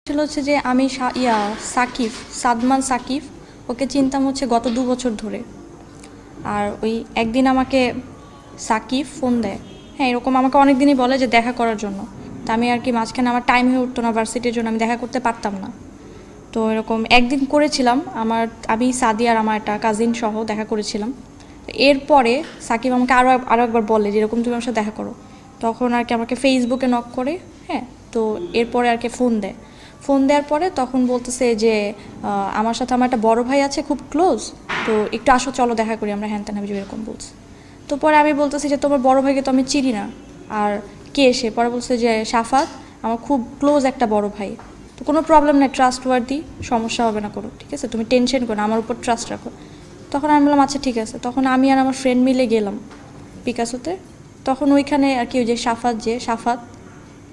আসলে হচ্ছে যে আমি সাকিব, সাদমান সাকিব, ওকে চিনতাম হচ্ছে গত 2 বছর ধরে। আর ওই একদিন আমাকে সাকিব ফোন দেয়। হ্যাঁ, এরকম আমাকে অনেক দিনই বলে যে দেখা করার জন্য। তা আমি আর কি মাঝখানে আমার টাইম হয়ে উঠতো না ভার্সিটির জন্য, আমি দেখা করতে পারতাম না। তো এরকম একদিন করেছিলাম, আমি সাদি আর আমার একটা কাজিন সহ দেখা করেছিলাম। এরপরে সাকিব আমাকে আরও একবার বলে যে এরকম তুমি আমার সাথে দেখা করো। তখন আর কি আমাকে ফেসবুকে নক করে। হ্যাঁ, তো এরপরে আর কি ফোন দেয়। ফোন দেওয়ার পরে তখন বলতেছে যে আমার সাথে আমার একটা বড় ভাই আছে খুব ক্লোজ, তো একটু আসো চলো দেখা করি আমরা, হ্যান ত্যান আমি এরকম বলছি। তো পরে আমি বলতেছি যে তোমার বড় ভাইকে তো আমি চিনি না, আর কে সে? পরে বলছে যে সাফাত, আমার খুব ক্লোজ একটা বড় ভাই। তো কোনো প্রবলেম নেই, ট্রাস্টওয়ার্দি, সমস্যা হবে না কোনো, ঠিক আছে, তুমি টেনশন করো না, আমার উপর ট্রাস্ট রাখো। তখন আমি বললাম আচ্ছা ঠিক আছে। তখন আমি আর আমার ফ্রেন্ড মিলে গেলাম পিকাসোতে। তখন ওইখানে আর কি ওই যে সাফাত,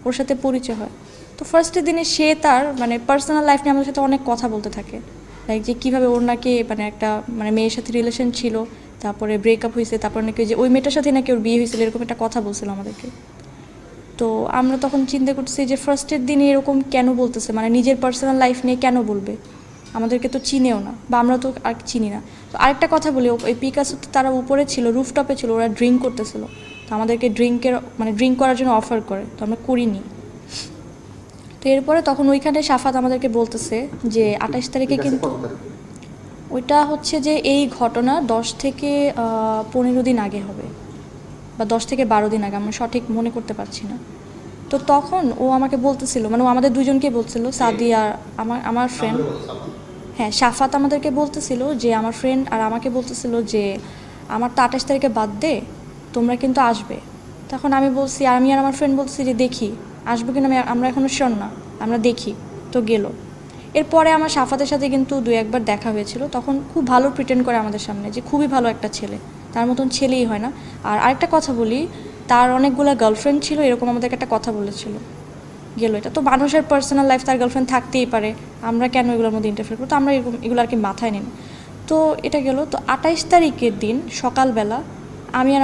ওর সাথে পরিচয় হয়। তো ফার্স্টের দিনে সে তার মানে পার্সোনাল লাইফ নিয়ে আমাদের সাথে অনেক কথা বলতে থাকে, লাইক যে কীভাবে ওর নাকি মানে একটা মানে মেয়ের সাথে রিলেশন ছিল, তারপরে ব্রেকআপ হয়েছে, তারপরে নাকি যে ওই মেয়েটার সাথে নাকি ওর বিয়ে হয়েছিল, এরকম একটা কথা বলছিল আমাদেরকে। তো আমরা তখন চিন্তা করতেছি যে ফার্স্টের দিনে এরকম কেন বলতেছে, মানে নিজের পার্সোনাল লাইফ নিয়ে কেন বলবে, আমাদেরকে তো চিনেও না বা আমরা তো আর চিনি না। তো আরেকটা কথা বলি, ওই পিকাসোতে তারা উপরে ছিল, রুফটপে ছিল, ওরা ড্রিঙ্ক করতেছিল। তো আমাদেরকে ড্রিঙ্ক করার জন্য অফার করে, তো আমরা করিনি। তো এরপরে তখন ওইখানে সাফাত আমাদেরকে বলতেছে যে 28 তারিখে কিন্তু ওইটা হচ্ছে যে এই ঘটনা 10 থেকে 15 দিন আগে হবে, বা 10 থেকে 12 দিন আগে, আমরা সঠিক মনে করতে পারছি না। তো তখন ও আমাকে বলতেছিল, মানে ও আমাদের দুজনকে বলছিল, সাদিয়া আমার আমার ফ্রেন্ড, হ্যাঁ সাফাত আমাদেরকে বলতেছিল যে আমার ফ্রেন্ড আর আমাকে বলতেছিল যে আমার তো 28 তারিখে বার্থডে, তোমরা কিন্তু আসবে। তখন আমি বলছি, আমি আর আমার ফ্রেন্ড বলছি যে দেখি আসবো কিনা, আমরা এখনও শিওর না, আমরা দেখি। তো গেল। এরপরে আমার সাফাতের সাথে কিন্তু 2-1বার দেখা হয়েছিল, তখন খুব ভালো প্রিটেন্ড করে আমাদের সামনে যে খুবই ভালো একটা ছেলে, তার মতন ছেলেই হয় না। আর আরেকটা কথা বলি, তার অনেকগুলো গার্লফ্রেন্ড ছিল, এরকম আমাদেরকে একটা কথা বলেছিল। গেলো, এটা তো মানুষের পার্সোনাল লাইফ, তার গার্লফ্রেন্ড থাকতেই পারে, আমরা কেন এগুলোর মধ্যে ইন্টারফেয়ার করবো? তো আমরা এগুলো আর কি মাথায় নিন। তো এটা গেল। তো 28 তারিখের দিন সকালবেলা আমি আর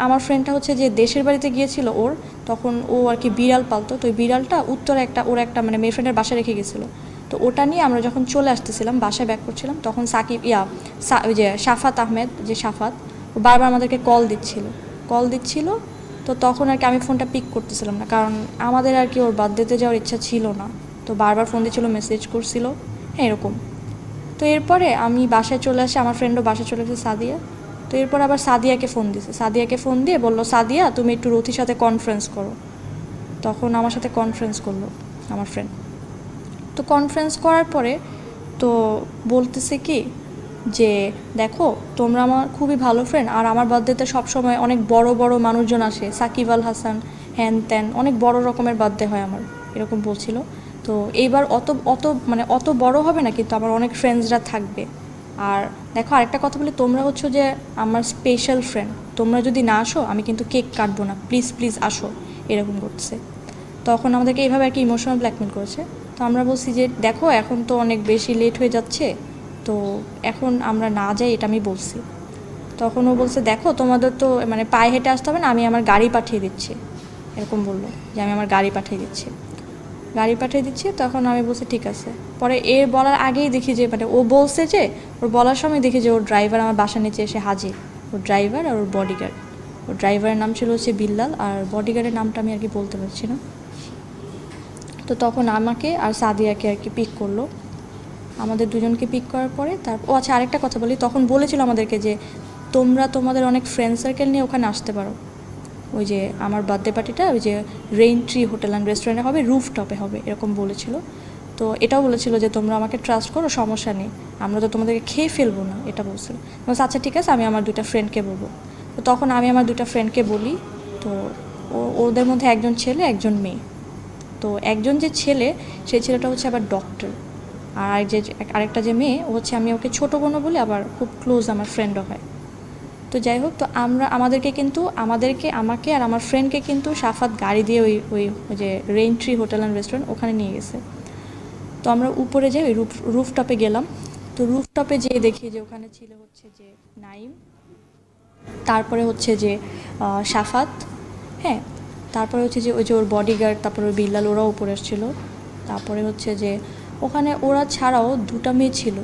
আমার ফ্রেন্ডটা হচ্ছে যে দেশের বাড়িতে গিয়েছিল ওর, তখন ও আর কি বিড়াল পালতো, তো ওই বিড়ালটা উত্তরে ওর একটা মানে মেয়ে ফ্রেন্ডের বাসায় রেখে গেছিলো। তো ওটা নিয়ে আমরা যখন চলে আসতেছিলাম, বাসায় ব্যাক করছিলাম, তখন ওই যে সাফাত আহমেদ, যে সাফাত, ও বারবার আমাদেরকে কল দিচ্ছিল। তো তখন আর কি আমি ফোনটা পিক করতেছিলাম না, কারণ আমাদের আর কি ওর বার্থডেতে যাওয়ার ইচ্ছা ছিল না। তো বারবার ফোন দিচ্ছিল, মেসেজ করছিল, হ্যাঁ এরকম। তো এরপরে আমি বাসায় চলে আসি, আমার ফ্রেন্ডও বাসায় চলে গেছে, সাদিয়া। তো এরপর আবার সাদিয়াকে ফোন দিয়ে বললো, সাদিয়া তুমি একটু রথির সাথে কনফারেন্স করো। তখন আমার সাথে কনফারেন্স করলো আমার ফ্রেন্ড। তো কনফারেন্স করার পরে তো বলতেছে কি যে দেখো, তোমরা আমার খুবই ভালো ফ্রেন্ড, আর আমার বার্থডেতে সবসময় অনেক বড় বড় মানুষজন আসে, সাকিব আল হাসান, হ্যান ত্যান, অনেক বড় রকমের বার্থডে হয় আমার, এরকম বলছিল। তো এইবার অত বড় হবে না, কিন্তু আমার অনেক ফ্রেন্ডসরা থাকবে। আর দেখো আরেকটা কথা বলি, তোমরা হচ্ছে যে আমার স্পেশাল ফ্রেন্ড, তোমরা যদি না আসো আমি কিন্তু কেক কাটবো না, প্লিজ প্লিজ আসো, এরকম করছে। তখন আমাদেরকে এইভাবে আর কি ইমোশনাল ব্ল্যাকমেল করেছে। তো আমরা বলছি যে দেখো এখন তো অনেক বেশি লেট হয়ে যাচ্ছে, তো এখন আমরা না যাই, এটা আমি বলছি। তখন ও বলছে দেখো তোমাদের তো মানে পায়ে হেঁটে আসতে হবে না, আমি আমার গাড়ি পাঠিয়ে দিচ্ছি, এরকম বললো যে আমি আমার গাড়ি পাঠিয়ে দিচ্ছি। তখন আমি বলছি ঠিক আছে। পরে এর বলার আগেই দেখি যে মানে ও বলছে যে, ওর বলার সময় দেখি যে ওর ড্রাইভার আমার বাসার নিচে এসে হাজির, ওর ড্রাইভার আর ওর বডিগার্ড। ওর ড্রাইভারের নাম ছিল হচ্ছে বিল্লাল, আর বডিগার্ডের নামটা আমি আর কি বলতে পারছি না। তো তখন আমাকে আর সাদিয়াকে আর কি পিক করলো, আমাদের দুজনকে পিক করার পরে ও আচ্ছা আরেকটা কথা বলি, তখন বলেছিল আমাদেরকে যে তোমরা তোমাদের অনেক ফ্রেন্ড সার্কেল নিয়ে ওখানে আসতে পারো, ওই যে আমার বার্থডে পার্টিটা ওই যে রেইন ট্রি হোটেল অ্যান্ড রেস্টুরেন্টে হবে, রুফটপে হবে, এরকম বলেছিল। তো এটাও বলেছিল যে তোমরা আমাকে ট্রাস্ট করো, সমস্যা নেই, আমরা তো তোমাদেরকে খেয়ে ফেলবো না, এটা বলছিল। আচ্ছা ঠিক আছে, আমি আমার 2টা ফ্রেন্ডকে বলবো। তো তখন আমি আমার 2টা ফ্রেন্ডকে বলি। তো ওদের মধ্যে একজন ছেলে একজন মেয়ে। তো একজন যে ছেলে, সেই ছেলেটা হচ্ছে আবার ডক্টর, আর আরেকটা যে মেয়ে, ও হচ্ছে আমি ওকে ছোটো বোনও বলি, আবার খুব ক্লোজ আমার ফ্রেন্ডও হয়। তো যাই হোক, তো আমাকে আর আমার ফ্রেন্ডকে কিন্তু সাফাত গাড়ি দিয়ে ওই ওই ওই যে rain tree hotel and restaurant ওখানে নিয়ে গেছে। তো আমরা উপরে যাই, ওই রুফটপে গেলাম। তো রুফটপে যেয়ে দেখি যে ওখানে ছিল হচ্ছে যে নাইম, তারপরে হচ্ছে যে সাফাত, হ্যাঁ, তারপরে হচ্ছে যে ওই যে ওর বডিগার্ড, তারপরে ওই বিল্লাল, ওরাও উপরে এসেছিলো। তারপরে হচ্ছে যে ওখানে ওরা ছাড়াও দুটা মেয়ে ছিল,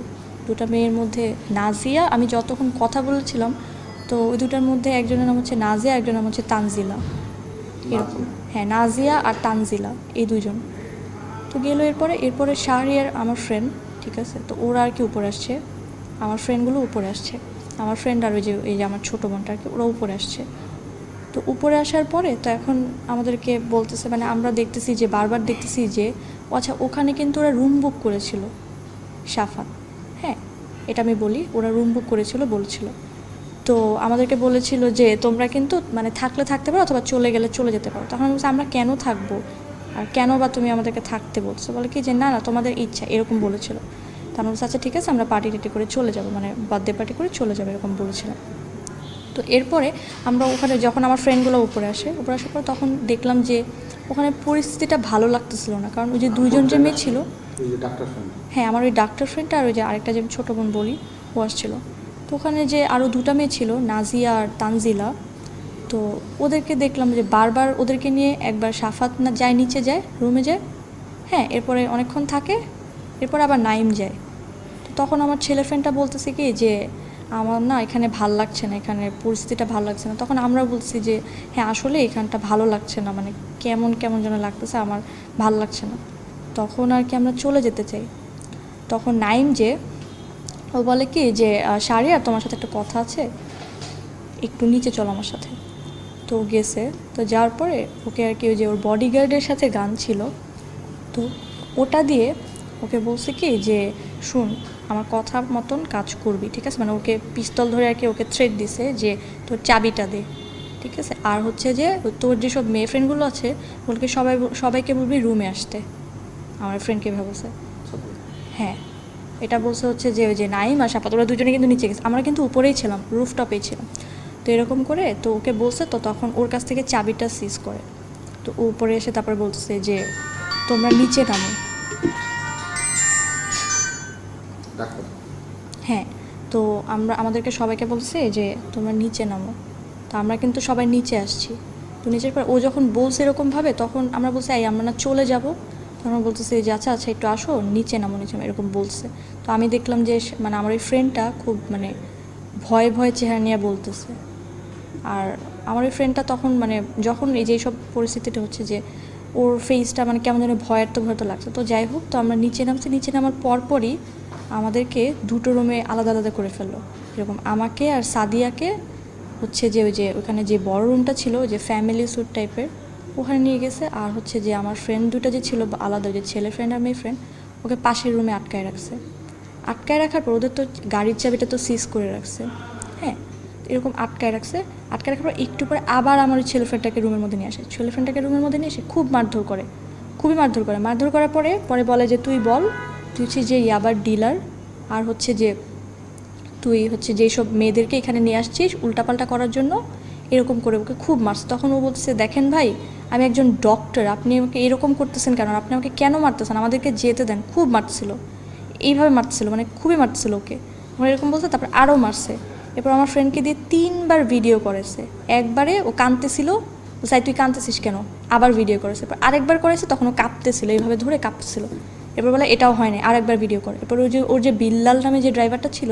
দুটা মেয়ের মধ্যে নাজিয়া, আমি যতক্ষণ কথা বলেছিলাম তো ওই দুটার মধ্যে একজনের নাম হচ্ছে নাজিয়া, একজনের নাম হচ্ছে তানজিলা, এরকম। হ্যাঁ, নাজিয়া আর তানজিলা, এই দুজন। তো গেলো। এরপরে শাহরিয়ার আমার ফ্রেন্ড, ঠিক আছে, তো ওরা আর কি উপরে আসছে, আমার ফ্রেন্ডগুলো উপরে আসছে, আমার ফ্রেন্ড আর ওই যে আমার ছোটো বোনটা আর কি, ওরা উপরে আসছে। তো উপরে আসার পরে তো এখন আমাদেরকে বলতেছে, মানে আমরা দেখতেছি যে বারবার দেখতেছি যে আচ্ছা ওখানে কিন্তু ওরা রুম বুক করেছিল, সাফাত, হ্যাঁ এটা আমি বলি, ওরা রুম বুক করেছিল বলছিল। তো আমাদেরকে বলেছিল যে তোমরা কিন্তু মানে থাকলে থাকতে পারো অথবা চলে গেলে চলে যেতে পারো। তখন বলছি আমরা কেন থাকবো, আর কেন বা তুমি আমাদেরকে থাকতে বলছো, বলে কি যে না না তোমাদের ইচ্ছা, এরকম বলেছিল। তো আমরা বলছি আচ্ছা ঠিক আছে আমরা পার্টি টাটি করে চলে যাবো, মানে বার্থডে পার্টি করে চলে যাবো, এরকম বলেছিলাম। তো এরপরে আমরা ওখানে যখন আমার ফ্রেন্ডগুলো উপরে আসার পর তখন দেখলাম যে ওখানে পরিস্থিতিটা ভালো লাগতেছিল না, কারণ ওই যে দুইজন যে মেয়ে ছিল, হ্যাঁ আমার ওই ডাক্তার ফ্রেন্ডটা আর ওই যে আরেকটা যে ছোটো বোন বলি ও আসছিল। তো ওখানে যে আরও দুটা মেয়ে ছিল, নাজিয়া আর তানজিলা, তো ওদেরকে দেখলাম যে বারবার ওদেরকে নিয়ে একবার সাফাত না যায়, নিচে যায়, রুমে যায়, হ্যাঁ এরপরে অনেকক্ষণ থাকে, এরপর আবার নাইম যায়। তো তখন আমার ছেলে ফ্রেন্ডটা বলতেছে কি যে আমার না এখানে ভাল লাগছে না, এখানে পরিস্থিতিটা ভালো লাগছে না। তখন আমরা বলছি যে হ্যাঁ আসলে এখানটা ভালো লাগছে না, মানে কেমন কেমন যেন লাগতেছে, আমার ভাল লাগছে না। তখন আর কি আমরা চলে যেতে চাই। তখন নাইম যে ও বলে কি যে শাহরিয়ার তোমার সাথে একটা কথা আছে, একটু নিচে চলো আমার সাথে। তো গেছে, তো যাওয়ার পরে ওকে আর কি ওই যে ওর বডিগার্ডের সাথে গান ছিল, তো ওটা দিয়ে ওকে বলছে কি যে শুন আমার কথা মতন কাজ করবি, ঠিক আছে, মানে ওকে পিস্তল ধরে আর কি ওকে থ্রেট দিছে যে তোর চাবিটা দে, ঠিক আছে, আর হচ্ছে যে তোর যেসব মেয়ে ফ্রেন্ডগুলো আছে ওগুলোকে সবাইকে বলবি রুমে আসতে। আমার ফ্রেন্ডকে বলছে, হ্যাঁ এটা বলছে হচ্ছে যে ওই যে নাইম আর সাফাত ওরা দুজনে কিন্তু নিচে গেছে, আমরা কিন্তু উপরেই ছিলাম, রুফটপেই ছিলাম। তো এরকম করে তো ওকে বলছে, তো তখন ওর কাছ থেকে চাবিটা সিজ করে। তো ও উপরে এসে তারপরে বলতেছে যে তোমরা নিচে নামো। হ্যাঁ, তো আমাদেরকে সবাইকে বলছে যে তোমরা নিচে নামো। তো আমরা কিন্তু সবাই নিচে আসছি। তো নিচের পর ও যখন বলছে এরকমভাবে তখন আমরা বলছি এই আমরা না চলে যাব। তখন ও বলতেছে যে আচ্ছা আচ্ছা একটু আসো, নিচে নামো এরকম বলছে। তো আমি দেখলাম যে মানে আমার ওই ফ্রেন্ডটা খুব মানে ভয়ে ভয়ে চেহারা নিয়ে বলতেছে। আর আমার ওই ফ্রেন্ডটা তখন মানে যখন এই যে সব পরিস্থিতিটা হচ্ছে যে ওর ফেসটা মানে কেমন যেন ভয়ের তো লাগছে। তো যাই হোক, তো আমরা নিচে নামছি, নিচে নামার পরপরই আমাদেরকে দুটো রুমে আলাদা আলাদা করে ফেললো। এরকম আমাকে আর সাদিয়াকে হচ্ছে যে ওই যে ওখানে যে বড় রুমটা ছিল ওই যে ফ্যামিলি স্যুট টাইপের ওখানে নিয়ে গেছে। আর হচ্ছে যে আমার ফ্রেন্ড দুটো যে ছিল আলাদা, যে ছেলে ফ্রেন্ড আর মেয়ে ফ্রেন্ড, ওকে পাশের রুমে আটকায় রাখছে। আটকায় রাখার পর ওদের তো গাড়ির চাবিটা তো সিজ করে রাখছে, হ্যাঁ এরকম আটকায় রাখছে। আটকায় রাখার পর একটু পরে আবার আমার ওই ছেলে ফ্রেন্ডটাকে রুমের মধ্যে নিয়ে আসে। ছেলে ফ্রেন্ডটাকে রুমের মধ্যে নিয়ে এসে খুব মারধর করে, খুবই মারধর করে। মারধর করার পরে বলে যে তুই বল, তুই হচ্ছে যে ইয়াবার ডিলার, আর হচ্ছে যে তুই হচ্ছে যেসব মেয়েদেরকে এখানে নিয়ে আসছিস উল্টাপাল্টা করার জন্য, এরকম করে ওকে খুব মারছে। তখন ও বলতেছে দেখেন ভাই আমি একজন ডক্টর, আপনি আমাকে এরকম করতেছেন কেন, আপনি আমাকে কেন মারতেছেন, আমাদেরকে যেতে দেন। খুব মারছিল, এইভাবে মারছিল, মানে খুবই মারছিল ওকে। ওরা এরকম বলছে, তারপর আরও মারছে। এরপর আমার ফ্রেন্ডকে দিয়ে 3বার ভিডিও করেছে। একবারে ও কাঁদতেছিল, চাই তুই কাঁদতেছিস কেন, আবার ভিডিও করেছে। এরপর আরেকবার করেছে, তখন ও কাঁপতেছিল, এইভাবে ধরে কাঁপতেছিল। এরপর বলে এটাও হয় না, আরেকবার ভিডিও করে। এরপর ওর যে বিল্লাল নামে যে ড্রাইভারটা ছিল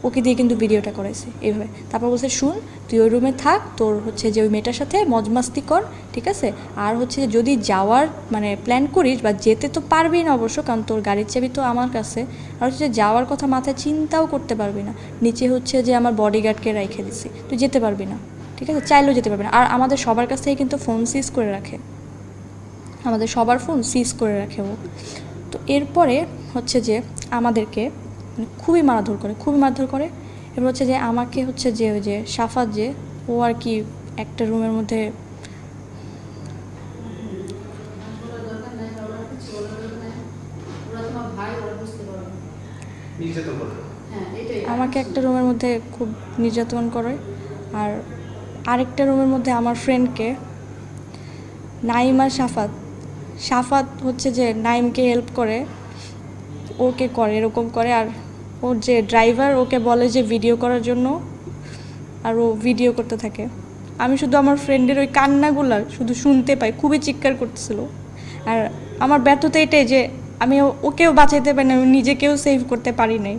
ওকে দিয়ে কিন্তু ভিডিওটা করেছে এইভাবে। তারপর বলছে শুন তুই ওই রুমে থাক, তোর হচ্ছে যে ওই মেয়েটার সাথে মজমাস্তি কর, ঠিক আছে, আর হচ্ছে যদি যাওয়ার মানে প্ল্যান করিস বা যেতে তো পারবি না অবশ্য, কারণ তোর গাড়ির চাবি তো আমার কাছে, আর হচ্ছে যাওয়ার কথা মাথায় চিন্তাও করতে পারবি না। নিচে হচ্ছে যে আমার বডিগার্ডকে রেখে দিছি, তুই যেতে পারবি না, ঠিক আছে, চাইলেও যেতে পারবি না। আর আমাদের সবার কাছ থেকে কিন্তু ফোন সিজ করে রাখে, আমাদের সবার ফোন সিজ করে রাখে ও। তো এরপরে হচ্ছে যে আমাদেরকে মানে খুবই মারধর করে। এবার হচ্ছে যে আমাকে হচ্ছে যে ওই যে সাফাত যে ও আর কি একটা রুমের মধ্যে আমাকে একটা রুমের মধ্যে খুব নির্যাতন করে। আর আরেকটা রুমের মধ্যে আমার ফ্রেন্ডকে নাইম আর সাফাত হচ্ছে যে নাইমকে হেল্প করে, ওকে করে এরকম করে। আর ওর যে ড্রাইভার ওকে বলে যে ভিডিও করার জন্য, আর ও ভিডিও করতে থাকে। আমি শুধু আমার ফ্রেন্ডের ওই কান্নাগুলা শুধু শুনতে পাই, খুবই চিৎকার করতেছিল। আর আমার ব্যর্থতা এটাই যে আমি ওকেও বাঁচাইতে পারি না, আমি নিজেকেও সেভ করতে পারি নাই।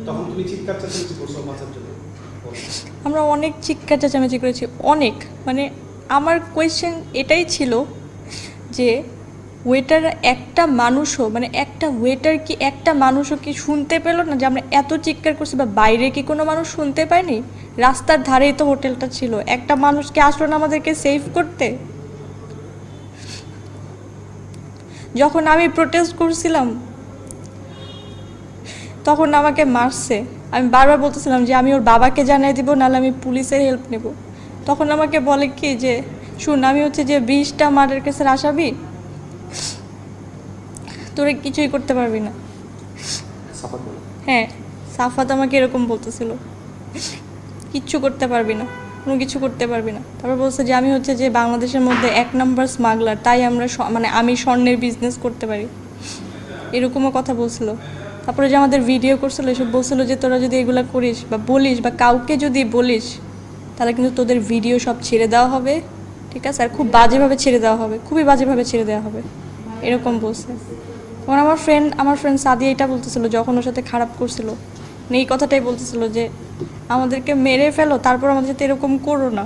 তখন তুমি চিৎকার চেঁচামেচি করছো বাঁচার জন্য? আমরা অনেক চিৎকার চেঁচামেচি করেছি, অনেক। মানে আমার কোয়েশ্চেন এটাই ছিল যে ওয়েটার একটা মানুষও, মানে একটা ওয়েটার কি একটা মানুষও কি শুনতে পেলো না যে আমরা এত চিৎকার করছি, বা বাইরে কি কোনো মানুষ শুনতে পায়নি? রাস্তার ধারেই তো হোটেলটা ছিল, একটা মানুষকে আসলো না আমাদেরকে সেভ করতে? যখন আমি প্রোটেস্ট করছিলাম তখন আমাকে মারছে। আমি বারবার বলতেছিলাম যে আমি ওর বাবাকে জানিয়ে দিব, নাহলে আমি পুলিশের হেল্প নেব। তখন আমাকে বলে কি যে শুন, আমি হচ্ছে যে 20টা মার্ডার কেসের আসামি, তোরা কিছুই করতে পারবি না। হ্যাঁ, সাফাত আমাকে এরকম বলতেছিল, কিচ্ছু করতে পারবি না, কোনো কিছু করতে পারবি না। তারপর বলছে যে আমি হচ্ছে যে বাংলাদেশের মধ্যে 1 নম্বর স্মাগলার, তাই আমরা মানে আমি স্বর্ণের বিজনেস করতে পারি, এরকমও কথা বলছিল। তারপরে যে আমাদের ভিডিও করছিল এসব বলছিল যে তোরা যদি এগুলো করিস বা বলিস বা কাউকে যদি বলিস তাহলে কিন্তু তোদের ভিডিও সব ছেড়ে দেওয়া হবে, ঠিক আছে, আর খুব বাজেভাবে ছেড়ে দেওয়া হবে, খুবই বাজেভাবে ছেড়ে দেওয়া হবে, এরকম বলছে। তখন আমার ফ্রেন্ড সাদিয়া এটা বলতেছিল যখন ওর সাথে খারাপ করছিল, মানে এই কথাটাই বলতেছিল যে আমাদেরকে মেরে ফেলো, তারপর আমাদের সাথে এরকম করো না।